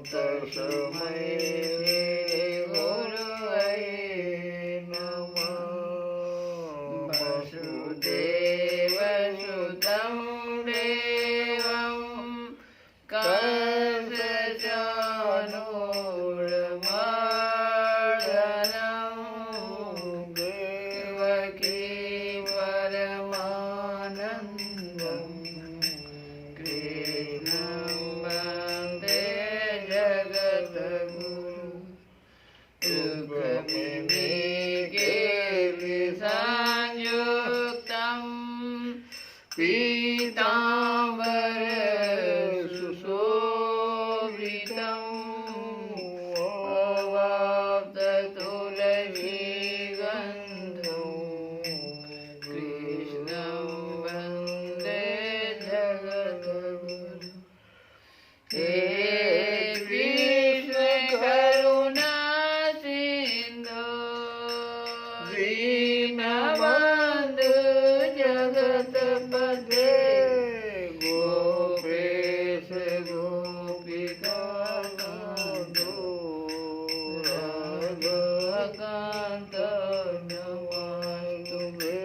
तस्मै गुरवे नमः। वसुदेवसुतं देवं कंसचाणूरमर्दनं देवकी परमानन्दं कृष्णं वन्दे जगद्गुरुं। युगमिमेकेलिसंयुक्तं पीताम्बरं सुशोभितं अवाप्ततुलसीगन्धं कृष्णं वन्दे जगद्गुरुं। हे कृष्ण करुणा सिन्धु दीनबन्धु जगत्पते गोपेश गोपिकाकान्त राधाकान्त नमस्तुते।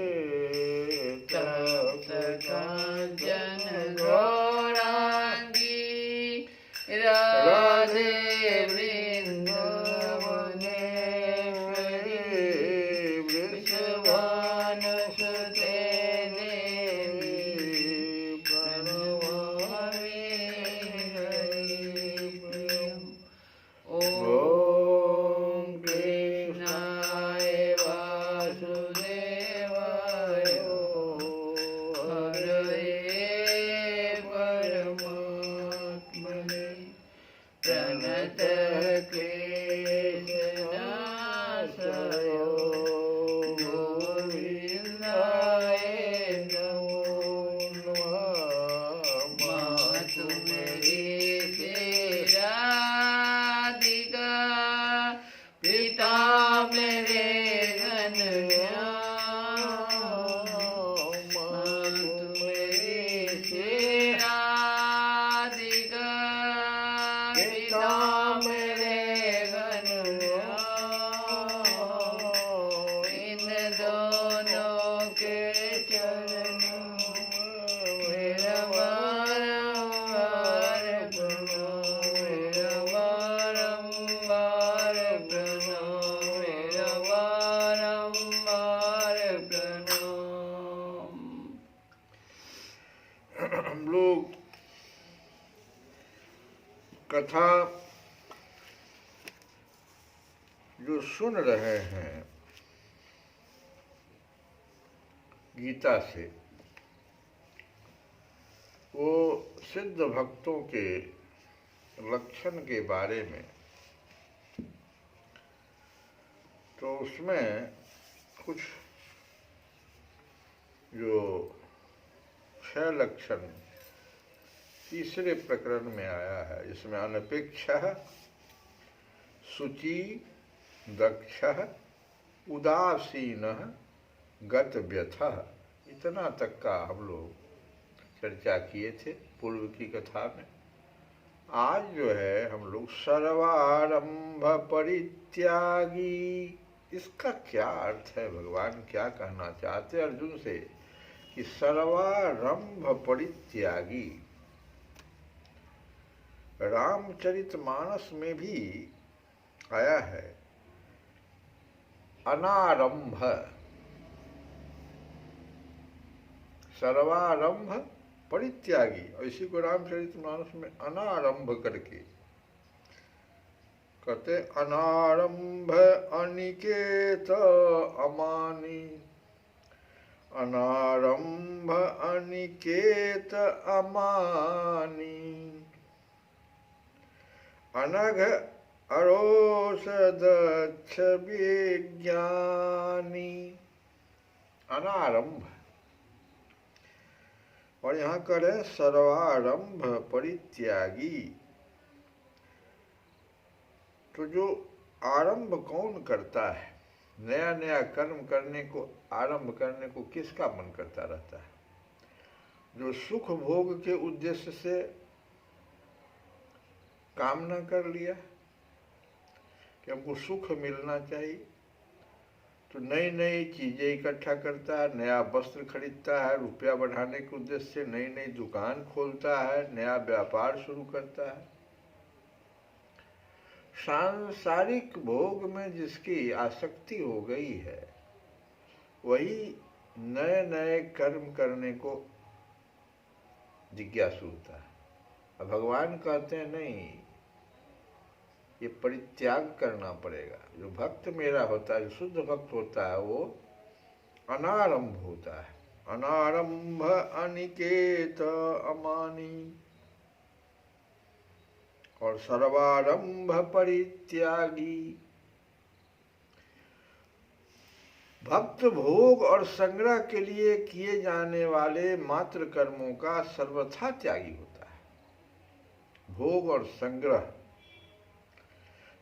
तप्तकाञ्चन गौराङ्गी राधे वृन्दावनेश्वरी वृषभानुसुते देवी प्रणमामि हरिप्रियम्। ॐ कृष्णाय वासुदेवाय हरये परमात्मने प्रणतक्लेशनाशयो गोविन्दाय नमो नमः। मातु मेरी राधिका पिता मेरे घनश्याम। मातु मेरी राधिका पिता मेरे घनश्याम। इन दोनों के चरणों मेरा बारंबार प्रणाम, मेरा बारंबार प्रणाम, मेरा बारंबार प्रणाम। हम लोग कथा जो सुन रहे हैं गीता से, वो सिद्ध भक्तों के लक्षण के बारे में। तो उसमें कुछ जो 6 लक्षण तीसरे प्रकरण में आया है, इसमें अनपेक्षः, शुचि, दक्षः, उदासीनः, गतव्यथः, इतना तक का हम लोग चर्चा किए थे पूर्व की कथा में। आज जो है हम लोग सर्वारंभ परित्यागी, इसका क्या अर्थ है, भगवान क्या कहना चाहते हैं अर्जुन से कि सर्वारंभ परित्यागी। रामचरितमानस में भी आया है अनारंभ, सर्वारंभ परित्यागी, और इसी को रामचरितमानस में अनारंभ करके कहते अनारंभ अनिकेत अमानी, अनारंभ अनिकेत अमानी, अनघ अरोषदक्ष विज्ञानी। अनारंभ, और यहाँ करें सर्वारंभ परित्यागी। तो जो आरंभ कौन करता है, नया नया कर्म करने को, आरंभ करने को किसका मन करता रहता है? जो सुख भोग के उद्देश्य से कामना कर लिया कि हमको सुख मिलना चाहिए, तो नई नई चीज़ें इकट्ठा करता है, नया वस्त्र खरीदता है, रुपया बढ़ाने के उद्देश्य से नई नई दुकान खोलता है, नया व्यापार शुरू करता है। सांसारिक भोग में जिसकी आसक्ति हो गई है वही नए नए कर्म करने को जिज्ञासु होता है। अब भगवान कहते हैं नहीं, ये परित्याग करना पड़ेगा। जो भक्त मेरा होता है, जो शुद्ध भक्त होता है, वो अनारंभ होता है। अनारंभ अनिकेत अमानी और सर्वारंभ परित्यागी। भक्त भोग और संग्रह के लिए किए जाने वाले मात्र कर्मों का सर्वथा त्यागी होता है। भोग और संग्रह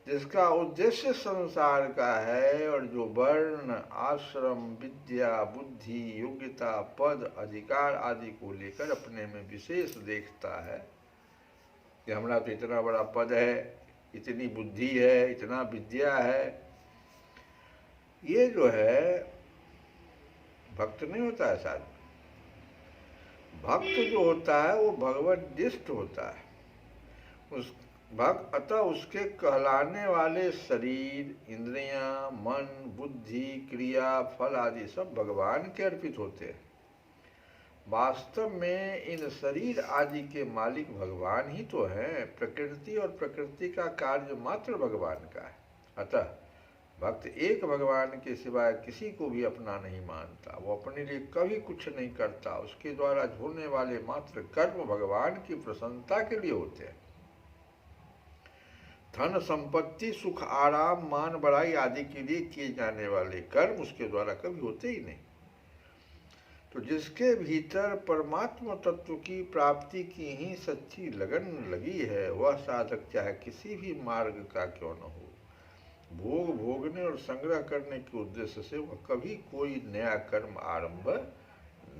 जिसका उद्देश्य संसार का है और जो वर्ण, आश्रम, विद्या, बुद्धि, योग्यता, पद, अधिकार आदि को लेकर अपने में विशेष देखता है कि हमारा तो इतना बड़ा पद है, इतनी बुद्धि है, इतना विद्या है, ये जो है भक्त नहीं होता है। साथ भक्त जो होता है वो भगवद्दिष्ट होता है। उस भक्त अतः उसके कहलाने वाले शरीर, इंद्रियां, मन, बुद्धि, क्रिया, फल आदि सब भगवान के अर्पित होते हैं। वास्तव में इन शरीर आदि के मालिक भगवान ही तो हैं। प्रकृति और प्रकृति का कार्य मात्र भगवान का है। अतः भक्त एक भगवान के सिवाय किसी को भी अपना नहीं मानता। वो अपने लिए कभी कुछ नहीं करता। उसके द्वारा होने वाले मात्र कर्म भगवान की प्रसन्नता के लिए होते हैं। धन, संपत्ति, सुख, आराम, मान, बड़ाई आदि के लिए किए जाने वाले कर्म उसके द्वारा कभी होते ही नहीं। तो जिसके भीतर परमात्मा तत्व की प्राप्ति की ही सच्ची लगन लगी है, वह साधक चाहे किसी भी मार्ग का क्यों न हो, भोग भोगने और संग्रह करने के उद्देश्य से वह कभी कोई नया कर्म आरंभ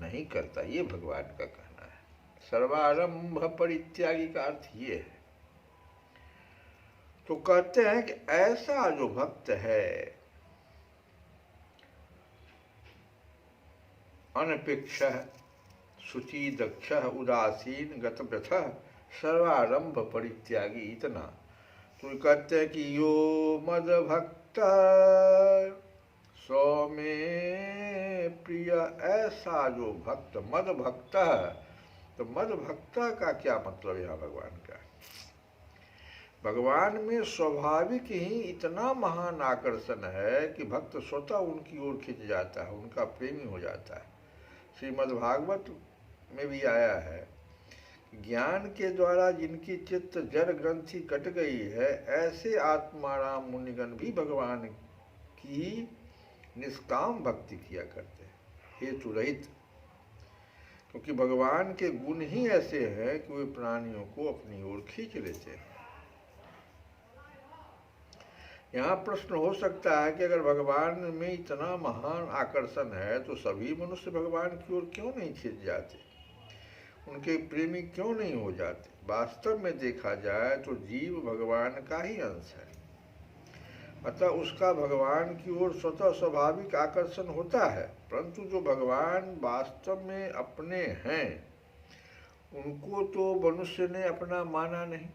नहीं करता। ये भगवान का कहना है। सर्वारंभ परित्यागी का अर्थ ये है। तो कहते हैं कि ऐसा जो भक्त है, अनपेक्ष, शुचि, दक्ष, उदासीन, गतव्यथ, सर्वारंभ परित्यागी, इतना। तो कहते हैं कि यो मद भक्त सो में प्रिय, ऐसा जो भक्त, मद भक्त। तो मद भक्त का क्या मतलब यहाँ भगवान का? भगवान में स्वाभाविक ही इतना महान आकर्षण है कि भक्त स्वतः उनकी ओर खिंच जाता है, उनका प्रेमी हो जाता है। श्रीमद्भागवत में भी आया है, ज्ञान के द्वारा जिनकी चित्त जड़ ग्रंथि कट गई है, ऐसे आत्माराम मुनिगण भी भगवान की निष्काम भक्ति किया करते हैं, हेतु रहित। क्योंकि भगवान के गुण ही ऐसे हैं कि वे प्राणियों को अपनी ओर खींच लेते हैं। यहाँ प्रश्न हो सकता है कि अगर भगवान में इतना महान आकर्षण है तो सभी मनुष्य भगवान की ओर क्यों नहीं खिंच जाते, उनके प्रेमी क्यों नहीं हो जाते? वास्तव में देखा जाए तो जीव भगवान का ही अंश है। अतः उसका भगवान की ओर स्वतः स्वाभाविक आकर्षण होता है। परंतु जो भगवान वास्तव में अपने हैं, उनको तो मनुष्य ने अपना माना नहीं।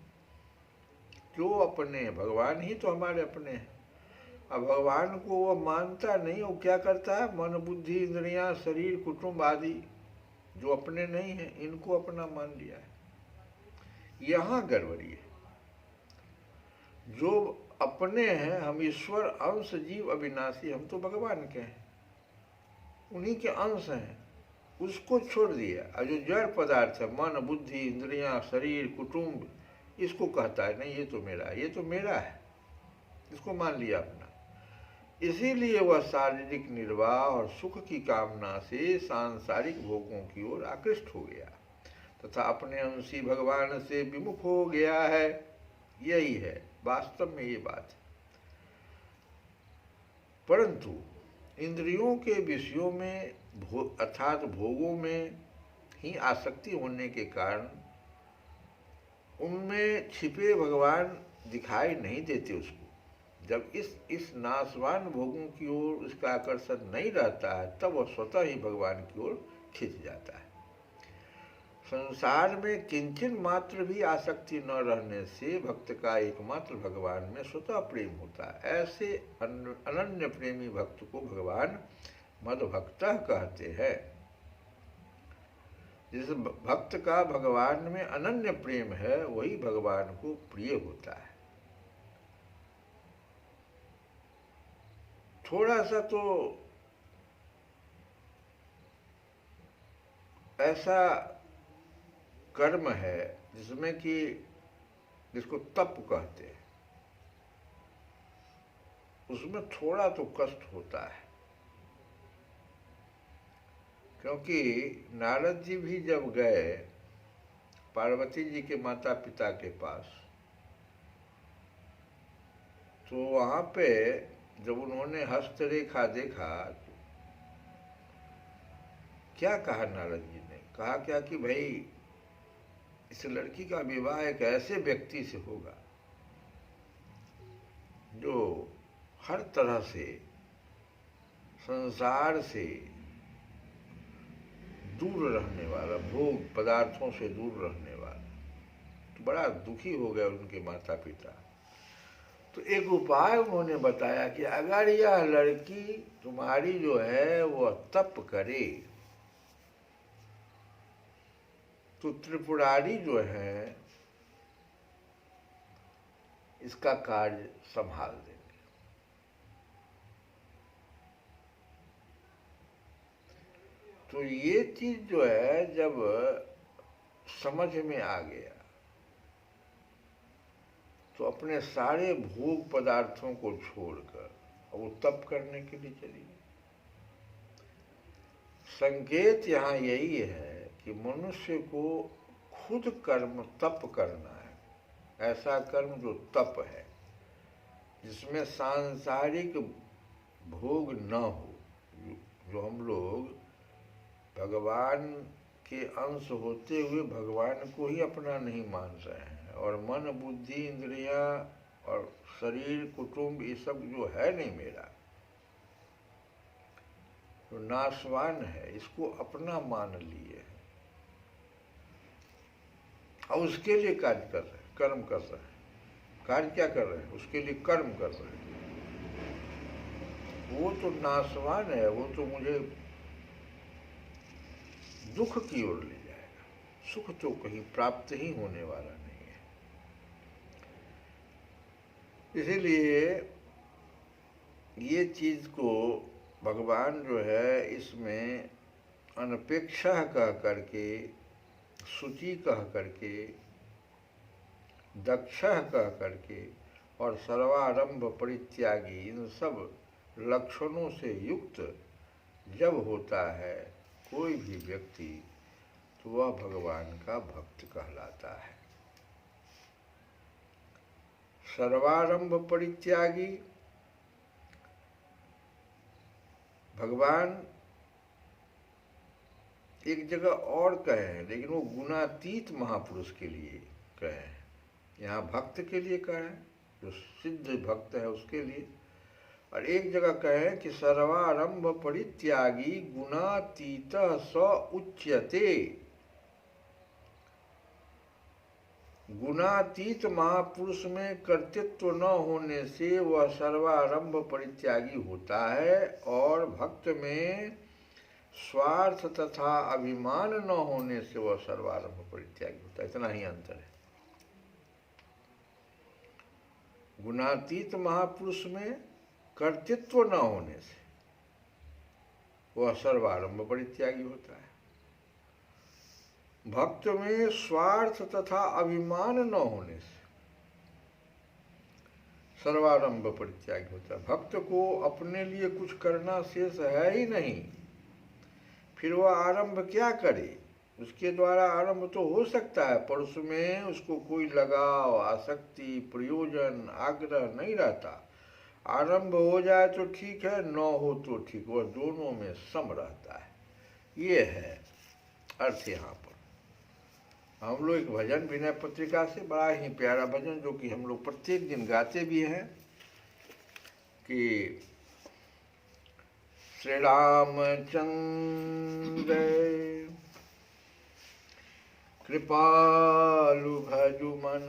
जो अपने भगवान ही तो हमारे अपने हैं। अब भगवान को वो मानता नहीं, वो क्या करता है? मन, बुद्धि, इंद्रियां, शरीर, कुटुंब आदि जो अपने नहीं है, इनको अपना मान लिया है। यहाँ गड़बड़ी है। जो अपने हैं, हम ईश्वर अंश जीव अविनाशी, हम तो भगवान के हैं, उन्हीं के अंश हैं, उसको छोड़ दिया। और जो जड़ पदार्थ है, मन, बुद्धि, इंद्रियां, शरीर, कुटुंब, इसको कहता है नहीं ये तो मेरा है, ये तो मेरा है, इसको मान लिया अपना। इसीलिए वह शारीरिक निर्वाह और सुख की कामना से सांसारिक भोगों की ओर आकृष्ट हो गया तथा अपने अंशी भगवान से विमुख हो गया है। यही है वास्तव में ये बात है। परंतु इंद्रियों के विषयों में अर्थात भोगों में ही आसक्ति होने के कारण उनमें छिपे भगवान दिखाई नहीं देते उसको। जब इस नाशवान भोगों की ओर उसका आकर्षण नहीं रहता है, तब वह स्वतः ही भगवान की ओर खिंच जाता है। संसार में किंचन मात्र भी आसक्ति न रहने से भक्त का एकमात्र भगवान में स्वतः प्रेम होता है। ऐसे अनन्य प्रेमी भक्त को भगवान मद्भक्त कहते हैं। जिस भक्त का भगवान में अनन्य प्रेम है, वही भगवान को प्रिय होता है। थोड़ा सा तो ऐसा कर्म है जिसमें कि जिसको तप कहते हैं, उसमें थोड़ा तो कष्ट होता है। क्योंकि नारद जी भी जब गए पार्वती जी के माता पिता के पास, तो वहाँ पे जब उन्होंने हस्तरेखा देखा, क्या कहा नारद जी ने? कहा क्या कि भाई इस लड़की का विवाह एक ऐसे व्यक्ति से होगा जो हर तरह से संसार से दूर रहने वाला, भोग पदार्थों से दूर रहने वाला। तो बड़ा दुखी हो गए उनके माता पिता। तो एक उपाय उन्होंने बताया कि अगर यह लड़की तुम्हारी जो है वह तप करे, तो त्रिपुरारी जो है इसका कार्य संभाल देंगे। तो ये चीज जो है जब समझ में आ गया, तो अपने सारे भोग पदार्थों को छोड़कर वो तप करने के लिए चली गई। संकेत यहाँ यही है कि मनुष्य को खुद कर्म तप करना है, ऐसा कर्म जो तप है, जिसमें सांसारिक भोग न हो। जो हम लोग भगवान के अंश होते हुए भगवान को ही अपना नहीं मान रहे हैं, और मन बुद्धि इंद्रियां और शरीर कुटुंब ये सब जो है नहीं मेरा, तो नाशवान है, इसको अपना मान लिए हैं और उसके लिए कार्य कर रहे हैं, कर्म कर रहे हैं। कार्य क्या कर रहे हैं? उसके लिए कर्म कर रहे हैं। वो तो नाशवान है, वो तो मुझे दुख की ओर ले जाएगा, सुख तो कहीं प्राप्त ही होने वाला नहीं है। इसीलिए ये चीज को भगवान जो है इसमें अनपेक्षा कह करके, शुचि कह करके, दक्ष कह करके और सर्वारंभ परित्यागी, इन सब लक्षणों से युक्त जब होता है कोई भी व्यक्ति, तो वह भगवान का भक्त कहलाता है। सर्वारंभ परित्यागी, भगवान एक जगह और कहे हैं, लेकिन वो गुणातीत महापुरुष के लिए कहे हैं। यहाँ भक्त के लिए कहे हैं, जो सिद्ध भक्त है उसके लिए। और एक जगह कहे कि सर्वारंभ परित्यागी गुणातीत स उच्यते। गुणातीत महापुरुष में कर्तृत्व न होने से वह सर्वारंभ परित्यागी होता है, और भक्त में स्वार्थ तथा अभिमान न होने से वह सर्वारंभ परित्यागी होता है। इतना ही अंतर है। गुणातीत महापुरुष में कर्तृत्व न होने से वह सर्वारंभ परित्यागी होता है। भक्त में स्वार्थ तथा अभिमान न होने से सर्वारंभ परित्यागी होता है। भक्त को अपने लिए कुछ करना शेष है ही नहीं, फिर वह आरंभ क्या करे? उसके द्वारा आरंभ तो हो सकता है, पर उसमें उसको कोई लगाव, आसक्ति, प्रयोजन, आग्रह नहीं रहता। आरंभ हो जाए तो ठीक है, न हो तो ठीक, वह दोनों में सम रहता है। ये है अर्थ यहाँ पर। हम लोग एक भजन विनय पत्रिका से, बड़ा ही प्यारा भजन जो कि हम लोग प्रत्येक दिन गाते भी हैं कि श्री रामचंद्र कृपालु भजु मन,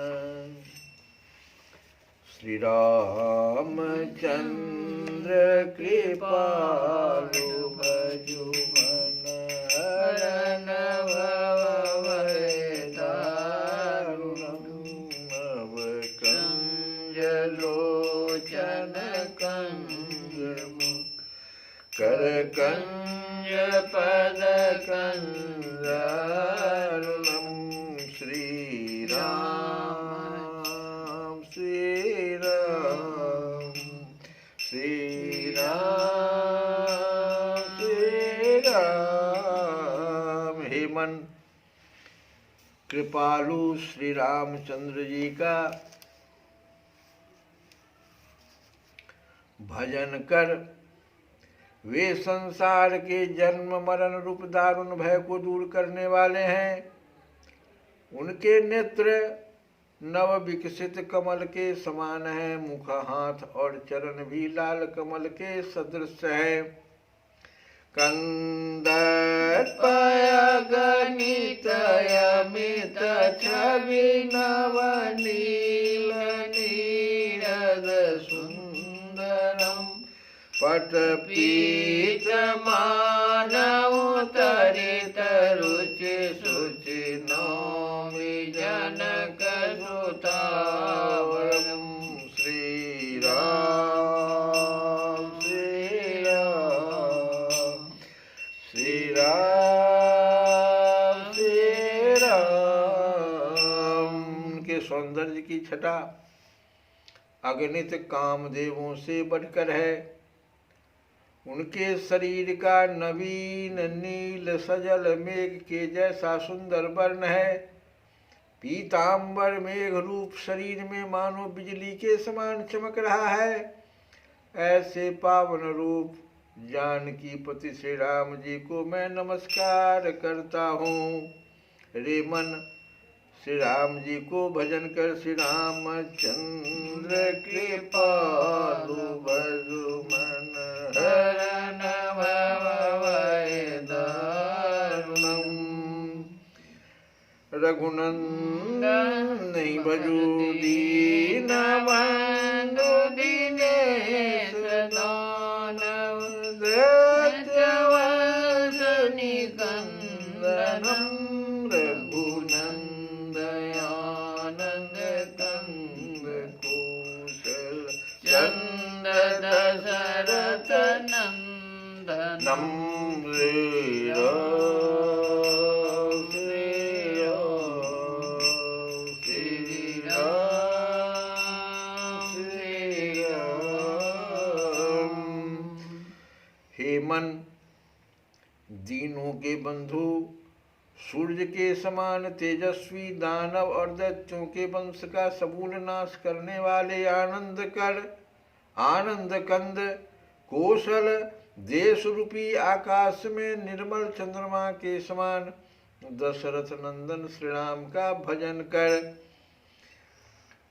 श्री रामचंद्र कृपालु भजु मन, हरन भव दारुणं नव कंज लोचन कंज मुख, कर कंज पद कंजारुणं, श्री राम श्री राम श्री राम श्री राम। हे मन, कृपालु श्री रामचंद्र जी का भजन कर। वे संसार के जन्म मरण रूप दारुण भय को दूर करने वाले हैं। उनके नेत्र नव विकसित कमल के समान है, मुख हाथ और चरण भी लाल कमल के सदृश है। कंदर्पय गणित अमित छवि नव नील नीरद सुंदरम, पट पीत मानव तरित रुचि शुचि नौमि जनक सुतावरम, श्री राम श्री राम श्री राम श्री राम। के सौंदर्य की छटा अगणित कामदेवों से बढ़कर है। उनके शरीर का नवीन नील सजल मेघ के जैसा सुंदर वर्ण है। पीतांबर मेघ रूप शरीर में मानो बिजली के समान चमक रहा है। ऐसे पावन रूप जानकी पति श्री राम जी को मैं नमस्कार करता हूँ। रे मन, श्री राम जी को भजन कर। श्री रामचंद्र कृपालु भजु मन, हरन भव दारुणं, रघुनंदन भजु दीन बंधु दिनेश दानव, दैत्यवंश निकंदनम, रघुनंदयानंद कंद कौशल चंद दशरथ नंदनम, श्री राम श्री राम श्री राम श्री राम। हे मन, दीनों के बंधु, सूर्य के समान तेजस्वी, दानव और दैत्यों के वंश का समूल नाश करने वाले आनंद कंद कौशल देश रूपी आकाश में निर्मल चंद्रमा के समान दशरथ नंदन श्री राम का भजन कर।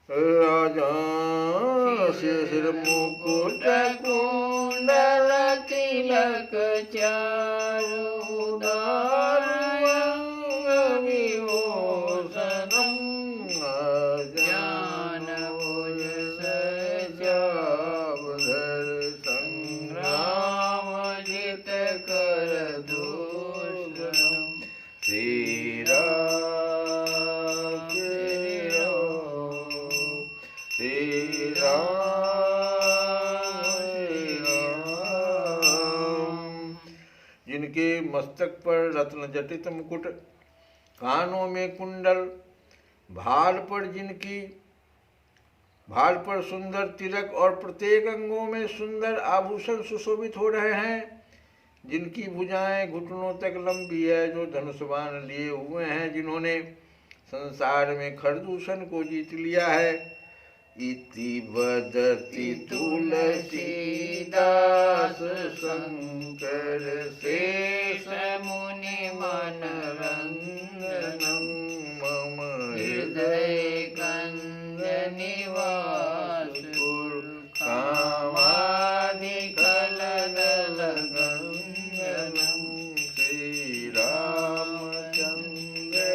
राजा शिर मुकुट कुंडल तिलक चारु, उदार अंग विभूषणम, ज्ञान ओजस चावधर, संग्राम जित कर दूषणम, श्री राम श्री राम श्री राम। जिनके मस्तक पर रत्न जटित मुकुट, कानों में कुंडल, भाल पर सुंदर तिलक और प्रत्येक अंगों में सुंदर आभूषण सुशोभित हो रहे हैं। जिनकी भुजाएं घुटनों तक लंबी है, जो धनुष बाण लिए हुए हैं, जिन्होंने संसार में खरदूषण को जीत लिया है। इति वदति तुलसीदास शंकर शेष मुनि मनरंजनम, हृदय कंज निवास कुरु कामादि कलदल गंजनम श्री रामचंद्र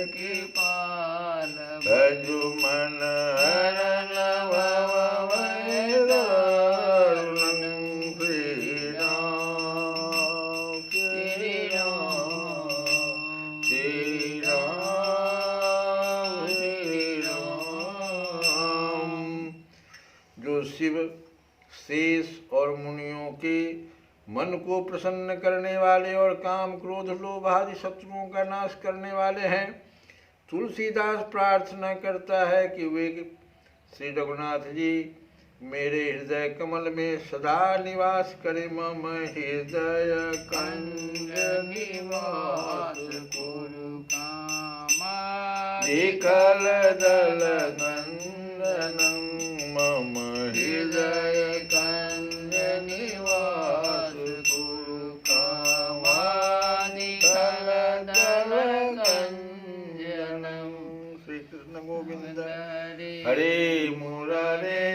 की कृपाल भजु मन हरण भव भय दारुणं। श्री राम श्री राम श्री राम श्री राम। जो शिव शेष और मुनियों के मन को प्रसन्न करने वाले और काम क्रोध लोभ आदि शत्रुओं का नाश करने वाले हैं, तुलसीदास प्रार्थना करता है कि वे श्री रघुनाथ जी मेरे हृदय कमल में सदा निवास करें। मम हृदय कंज निवास कुरु कामादि कलदल गंजनम। मम हृदय कंज निवास कुरु कामादि कलदल गंजनम। श्री कृष्ण गोविंद हरे हरे मुरारे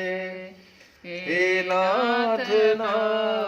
हे नाथ नाथ